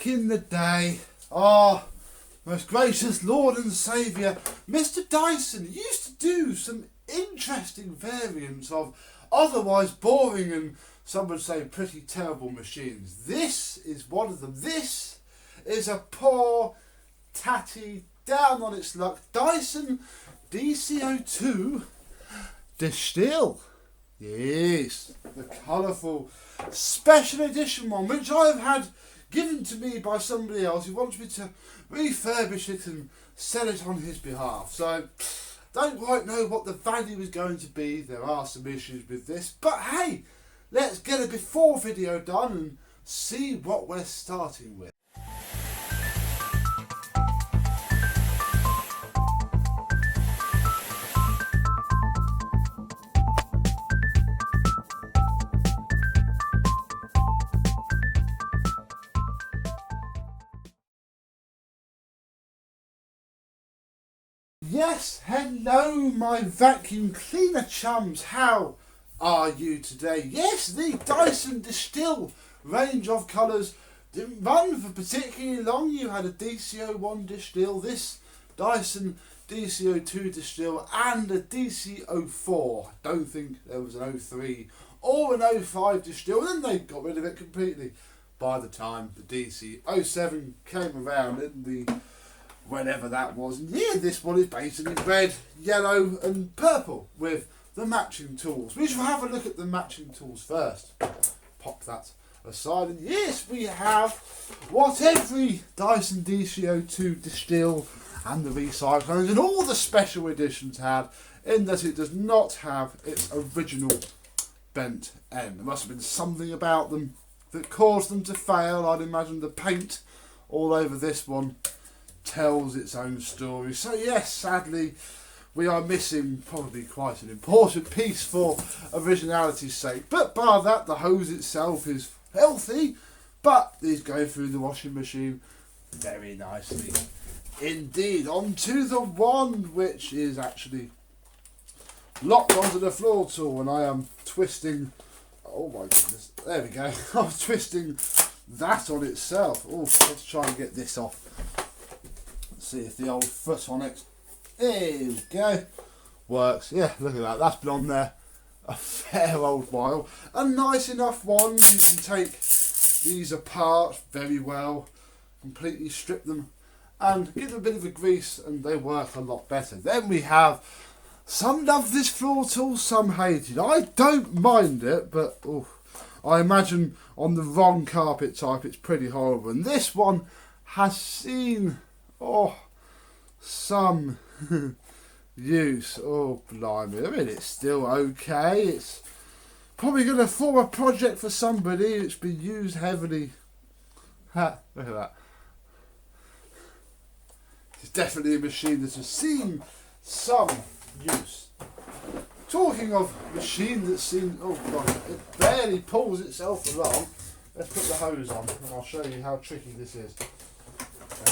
back in the day, our most gracious Lord and Saviour, Mr. Dyson, used to do some interesting variants of otherwise boring and some would say pretty terrible machines. This is one of them. This is a poor, tatty, down on its luck Dyson DC02 DeStijl. Yes, the colourful special edition one, which I have had given to me by somebody else who wants me to refurbish it and sell it on his behalf. So, don't quite know what the value is going to be. There are some issues with this, but hey, let's get a before video done and see what we're starting with. Yes, hello my vacuum cleaner chums, how are you today? Yes, the Dyson DeStijl range of colours didn't run for particularly long. You had a DC01 DeStijl, this Dyson DC02 DeStijl and a DC04. I don't think there was an 03 or an 05 DeStijl, and then they got rid of it completely by the time the DC07 came around in the whenever that was. And yeah, this one is basically red, yellow and purple with the matching tools. We shall have a look at the matching tools first. Pop that aside, and yes, we have what every Dyson DC02 DeStijl and the recyclers and all the special editions had, in that it does not have its original bent end. There must have been something about them that caused them to fail. I'd imagine the paint all over this one tells its own story. So yes, sadly we are missing probably quite an important piece for originality's sake, but bar that, the hose itself is healthy, but is going through the washing machine very nicely indeed. On to the one which is actually locked onto the floor tool, and I am twisting, oh my goodness, there we go, I'm twisting that on itself. Oh, let's try and get this off. See if the old foot on it, there we go, works. Yeah, look at that, that's been on there a fair old while. A nice enough one. You can take these apart very well, completely strip them and give them a bit of a grease and they work a lot better. Then we have, some love this floor tool, some hate it. I don't mind it, but oh, I imagine on the wrong carpet type it's pretty horrible. And this one has seen some use. Oh blimey, I mean it's still okay. It's probably going to form a project for somebody. It's been used heavily. Ha, look at that. It's definitely a machine that has seen some use. Talking of machine that's seen, oh god, it barely pulls itself along. Let's put the hose on and I'll show you how tricky this is.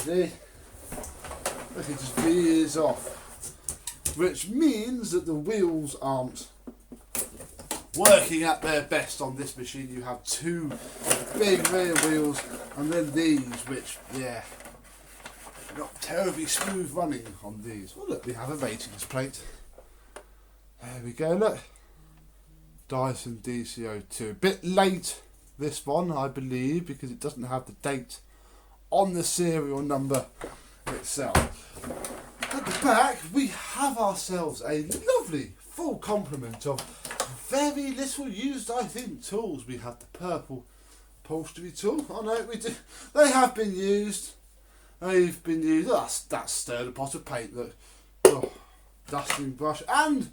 Ready? Look, it just veers off, which means that the wheels aren't working at their best on this machine. You have two big rear wheels and then these, which, yeah, not terribly smooth running on these. Well look, we have a ratings plate. There we go, look. Dyson DC02. A bit late, this one, I believe, because it doesn't have the date on the serial number itself. At the back we have ourselves a lovely full complement of very little used, I think, tools. We have the purple upholstery tool. Oh no, we do. They have been used. They've been used. Oh, that's stirred a pot of paint. Look, oh, dusting brush and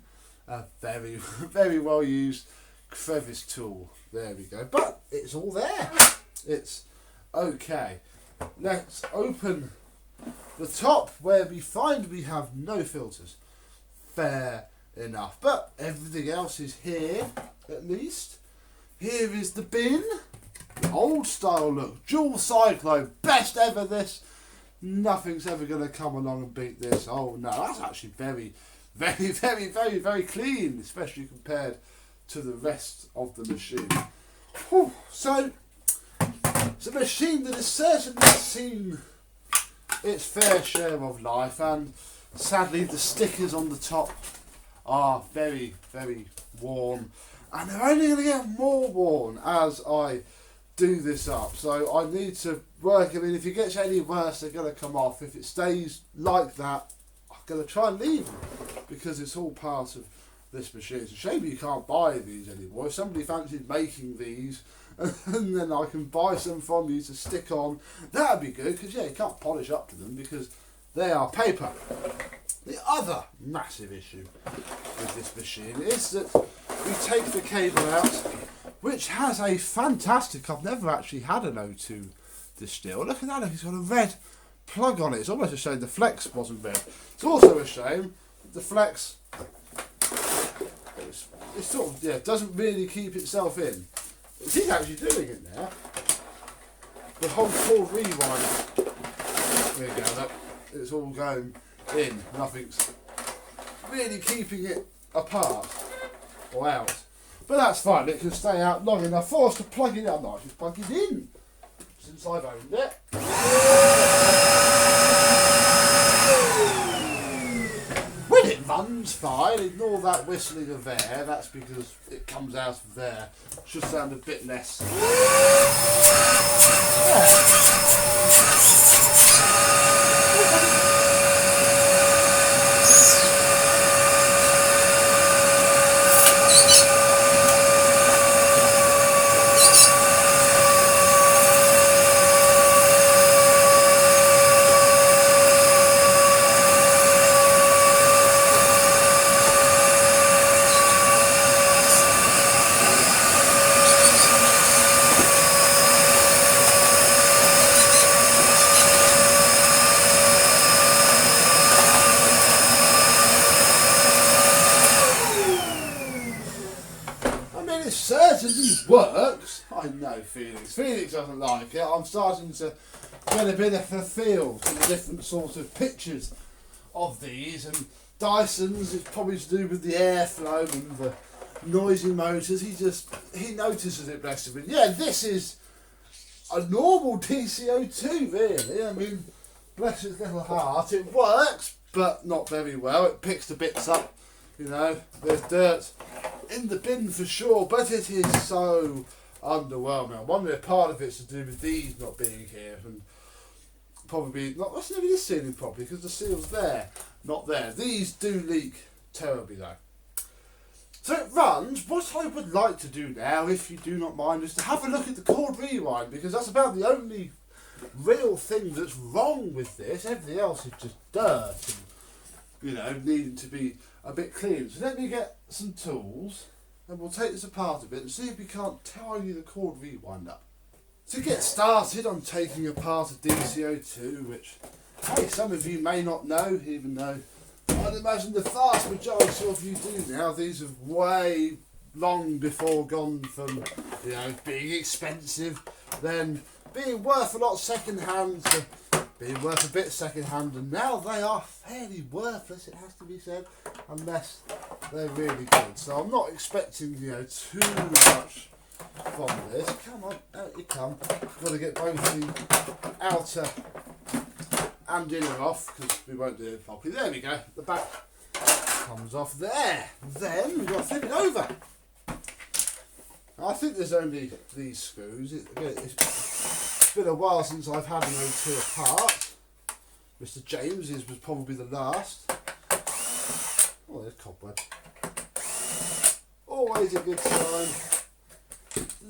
a very, very well used crevice tool. There we go. But it's all there. It's okay. Let's open the top where we find we have no filters. Fair enough. But everything else is here, at least. Here is the bin. The old style look. Dual cyclone. Best ever this. Nothing's ever going to come along and beat this. Oh no, that's actually very, very, very, very, very clean, especially compared to the rest of the machine. Whew. So, It's a machine that has certainly seen its fair share of life, and sadly the stickers on the top are very, very worn, and they're only going to get more worn as I do this up. So I need to work. I mean, if it gets any worse, they're going to come off. If it stays like that, I'm going to try and leave them because it's all part of this machine. It's a shame you can't buy these anymore. If somebody fancies making these, and then I can buy some from you to stick on, that'd be good, because yeah, you can't polish up to them because they are paper. The other massive issue with this machine is that we take the cable out, which has a fantastic, I've never actually had an O2 DeStijl. Look at that, look, it's got a red plug on it. It's almost a shame the flex wasn't red. It's also a shame that the flex, it sort of, yeah, doesn't really keep itself in. It is actually doing it now. The whole full rewind. There you go, it's all going in. Nothing's really keeping it apart or out. But that's fine, it can stay out long enough for us to plug it in. No, just plug it in since I've owned it. When it runs fine, ignore that whistling of air, that's because it comes out of there. Should sound a bit less. It certainly works. I know Felix doesn't like it. I'm starting to get a bit of a feel for the different sorts of pictures of these, and Dyson's is probably to do with the airflow and the noisy motors. He notices it, bless him. And yeah, this is a normal DC02 really. I mean, bless his little heart. It works, but not very well. It picks the bits up. You know, there's dirt in the bin for sure, but it is so underwhelming. I wonder if part of it's to do with these not being here, and probably not. Let's never this sealing properly because the seal's there, not there. These do leak terribly though. So it runs. What I would like to do now, if you do not mind, is to have a look at the cord rewind, because that's about the only real thing that's wrong with this. Everything else is just dirt and, you know, needing to be a bit clean. So let me get some tools and we'll take this apart a bit and see if we can't tidy the cord rewind up. To get started, I'm taking apart a DC02, which, hey, some of you may not know, even though I'd imagine the vast majority of you do now. These have way long before gone from, you know, being expensive, then being worth a lot second hand to being worth a bit second hand, and now they are fairly worthless, it has to be said, unless they're really good. So I'm not expecting, you know, too much from this. Come on, out you come. Got to get both the outer and inner off, because we won't do it properly. There we go, the back comes off there. Then we've got to flip it over. I think there's only these screws. It's been a while since I've had an O2 apart. Mr. James's was probably the last. Oh, there's cobweb. Always a good sign.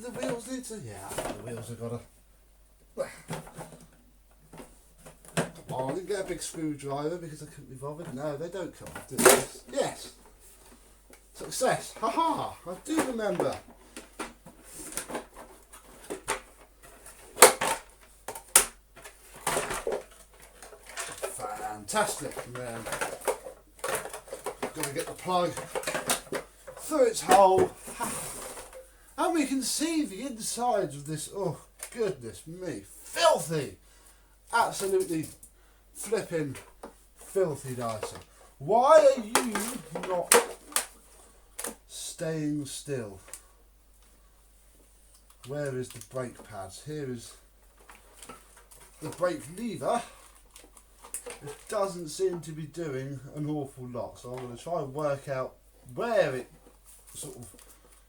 The wheels need to... Yeah, the wheels have got to... Oh, I didn't get a big screwdriver because I couldn't be bothered. No, they don't come off, do they? Yes. Success. Haha, I do remember. Fantastic. And then got to get the plug through its hole, and we can see the insides of this. Oh goodness me, filthy, absolutely flipping filthy Dyson. Why are you not staying still? Where is the brake pads? Here is the brake lever, it doesn't seem to be doing an awful lot. So I'm going to try and work out where it sort of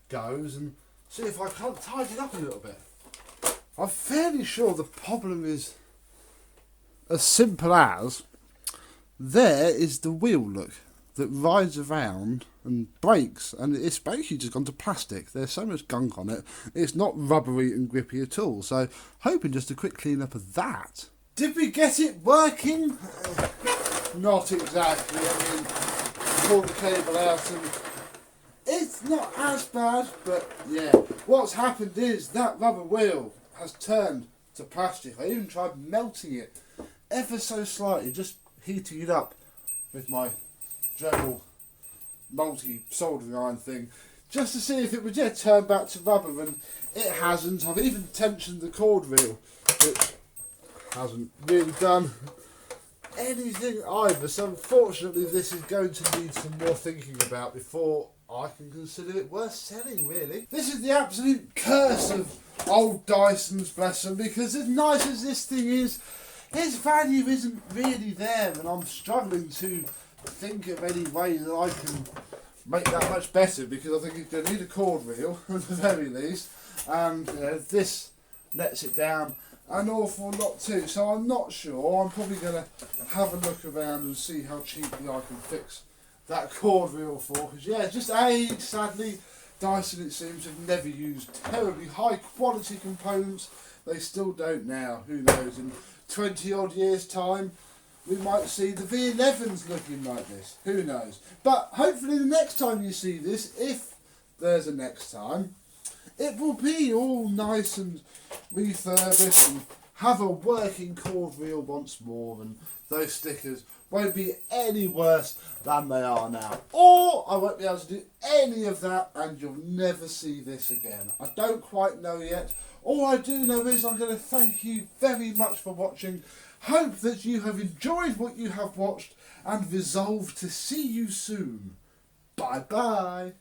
goes and see if I can't tidy it up a little bit. I'm fairly sure the problem is as simple as there is the wheel, look, that rides around and breaks, and it's basically just gone to plastic. There's so much gunk on it, it's not rubbery and grippy at all. So hoping just a quick clean up of that. Did we get it working? Not exactly. I mean, pull the cable out and it's not as bad, but yeah. What's happened is that rubber wheel has turned to plastic. I even tried melting it ever so slightly, just heating it up with my Dremel multi-soldering iron thing, just to see if it would turn back to rubber, and it hasn't. I've even tensioned the cord reel, which hasn't really done anything either. So unfortunately this is going to need some more thinking about before I can consider it worth selling, really. This is the absolute curse of old Dysons, bless them, because as nice as this thing is, its value isn't really there, and I'm struggling to think of any way that I can make that much better, because I think it's going to need a cord reel at the very least, and this lets it down an awful lot too. So I'm not sure. I'm probably going to have a look around and see how cheaply I can fix that cord reel for, because yeah, just age, sadly. Dyson, it seems, have never used terribly high quality components. They still don't now. Who knows, in 20 odd years time we might see the V11s looking like this. Who knows? But hopefully the next time you see this, if there's a next time, it will be all nice and refurbished and have a working cord reel once more, and those stickers won't be any worse than they are now. Or I won't be able to do any of that and you'll never see this again. I don't quite know yet. All I do know is I'm going to thank you very much for watching. Hope that you have enjoyed what you have watched and resolve to see you soon. Bye bye.